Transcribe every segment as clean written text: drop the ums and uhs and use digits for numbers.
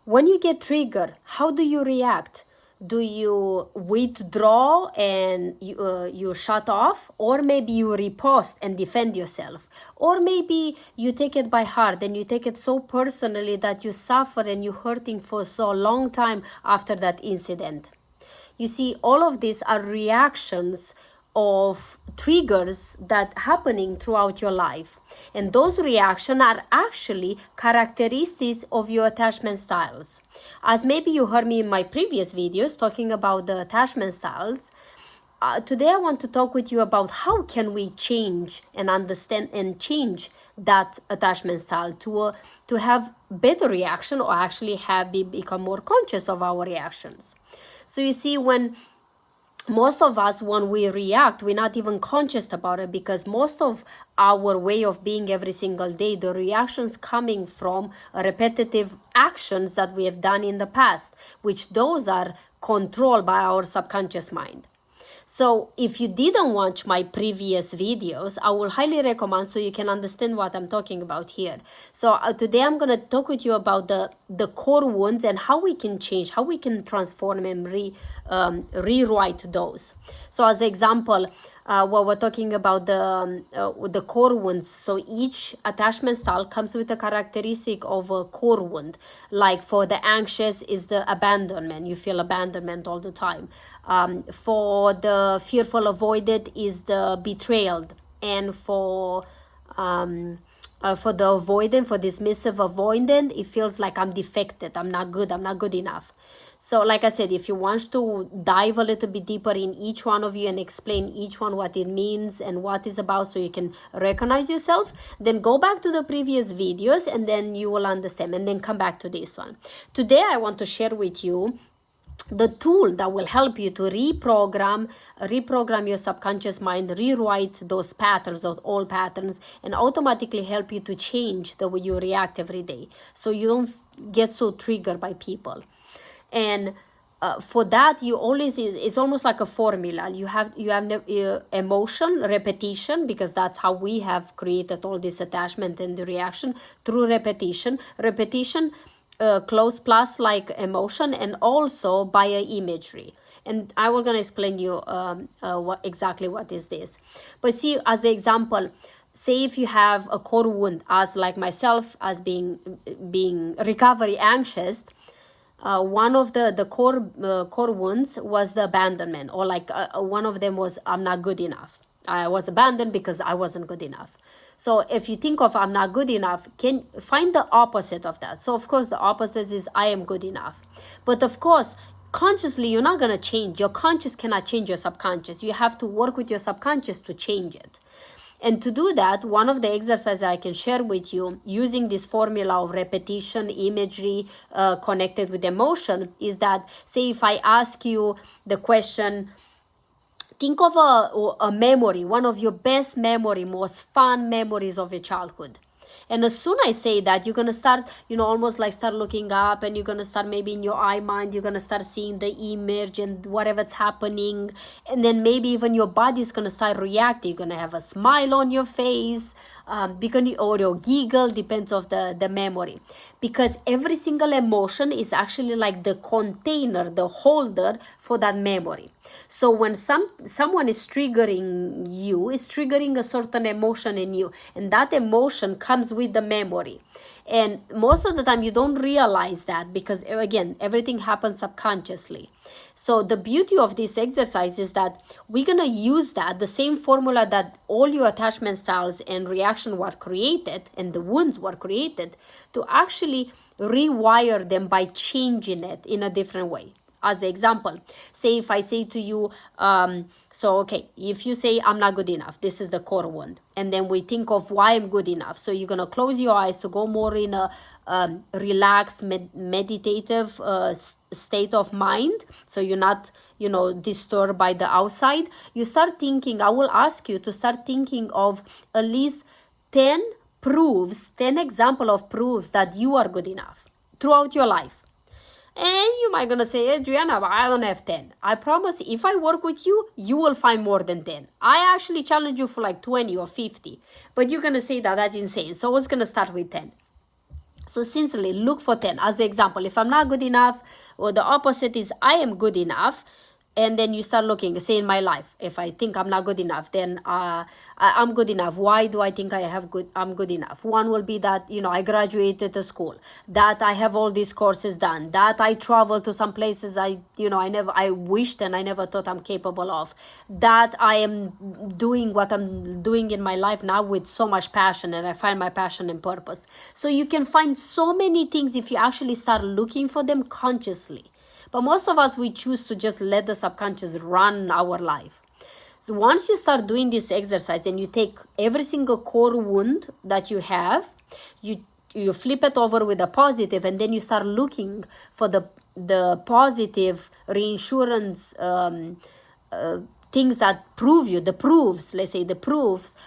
when you get triggered, how do you react? Do you withdraw and you shut off, or maybe you riposte and defend yourself, or maybe you take it by heart and you take it so personally that you suffer and you're hurting for so long time after that incident? You see, all of these are reactions of triggers that happening throughout your life, and those reactions are actually characteristics of your attachment styles. As maybe you heard me in my previous videos talking about the attachment styles, today I want to talk with you about how can we change and understand and change that attachment style to have better reaction, or actually become more conscious of our reactions. So you see, when most of us, when we react, we're not even conscious about it, because most of our way of being every single day, the reactions coming from repetitive actions that we have done in the past, which those are controlled by our subconscious mind. So if you didn't watch my previous videos, I will highly recommend, so you can understand what I'm talking about here. So today I'm going to talk with you about the core wounds and how we can change, how we can transform and rewrite those. So as an example, while we're talking about the core wounds, so each attachment style comes with a characteristic of a core wound. Like for the anxious is the abandonment, you feel abandonment all the time. For the fearful avoided is the betrayal, and for the avoidant, for dismissive avoidant, it feels like I'm defected, I'm not good enough. So like I said, if you want to dive a little bit deeper in each one of you and explain each one what it means and what it's about, so you can recognize yourself, then go back to the previous videos and then you will understand, and then come back to this one. Today I want to share with you the tool that will help you to reprogram your subconscious mind, rewrite those patterns, those old patterns, and automatically help you to change the way you react every day, so you don't get so triggered by people. And for that, you always it's almost like a formula. You have emotion, repetition, because that's how we have created all this attachment and the reaction, through repetition. Close plus like emotion, and also by imagery. And I will gonna explain you exactly what is this. But see, as an example, say if you have a core wound, as like myself, as being recovery anxious, one of the core wounds was the abandonment, or like one of them was I'm not good enough. I was abandoned because I wasn't good enough. So if you think of I'm not good enough, can find the opposite of that. So of course the opposite is I am good enough. But of course, consciously you're not going to change. Your conscious cannot change your subconscious. You have to work with your subconscious to change it. And to do that, one of the exercises I can share with you using this formula of repetition, imagery, connected with emotion, is that, say if I ask you the question, think of a memory, one of your best memory, most fun memories of your childhood. And as soon as I say that, you're going to start, almost like start looking up, and you're going to start maybe in your eye mind, you're going to start seeing the image and whatever's happening. And then maybe even your body is going to start reacting. You're going to have a smile on your face, or your giggle, depends of the memory. Because every single emotion is actually like the container, the holder for that memory. So when someone is triggering you, is triggering a certain emotion in you, and that emotion comes with the memory. And most of the time you don't realize that, because again, everything happens subconsciously. So the beauty of this exercise is that we're going to use that, the same formula that all your attachment styles and reaction were created, and the wounds were created, to actually rewire them by changing it in a different way. As an example, say if I say to you, if you say I'm not good enough, this is the core wound, and then we think of why I'm good enough. So you're going to close your eyes to go more in a relaxed, meditative state of mind, so you're not, disturbed by the outside. You start thinking, I will ask you to start thinking of at least 10 examples of proofs that you are good enough throughout your life. And you might gonna say, Adriana, I don't have 10. I promise, if I work with you, you will find more than 10. I actually challenge you for like 20 or 50. But you're gonna say that's insane. So I was gonna start with 10. So sincerely, look for 10. As the example, if I'm not good enough, or the opposite is I am good enough, and then you start looking, say in my life, if I think I'm not good enough, then I'm good enough. Why do I think I'm good enough? One will be that, I graduated the school, that I have all these courses done, that I travel to some places I wished and I never thought I'm capable of, that I am doing what I'm doing in my life now with so much passion, and I find my passion and purpose. So you can find so many things if you actually start looking for them consciously. But most of us, we choose to just let the subconscious run our life. So once you start doing this exercise and you take every single core wound that you have, you flip it over with a positive, and then you start looking for the positive reinsurance things that prove you, the proofs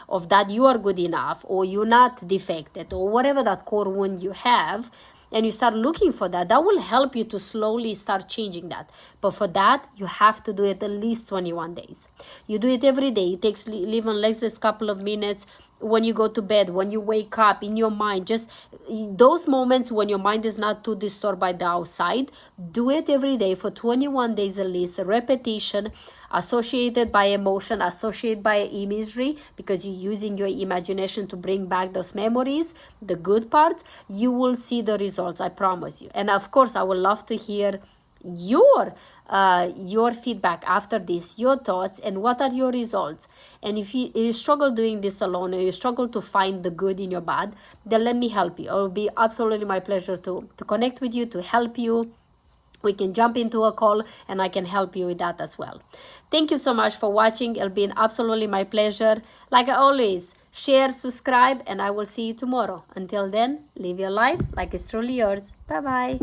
of that you are good enough, or you're not defected, or whatever that core wound you have, and you start looking for that will help you to slowly start changing that. But for that, you have to do it at least 21 days. You do it every day. It takes even less than a couple of minutes. When you go to bed, when you wake up, in your mind, just those moments when your mind is not too disturbed by the outside, do it every day for 21 days at least, a repetition, associated by emotion, associated by imagery, because you're using your imagination to bring back those memories, the good parts. You will see the results, I promise you. And of course, I would love to hear your feedback after this, your thoughts, and what are your results. And if you struggle doing this alone, or you struggle to find the good in your bad, then let me help you. It will be absolutely my pleasure to connect with you, to help you. We can jump into a call and I can help you with that as well. Thank you so much for watching. It'll be absolutely my pleasure. Like I always, share, subscribe, and I will see you tomorrow. Until then, live your life like it's truly yours. Bye-bye.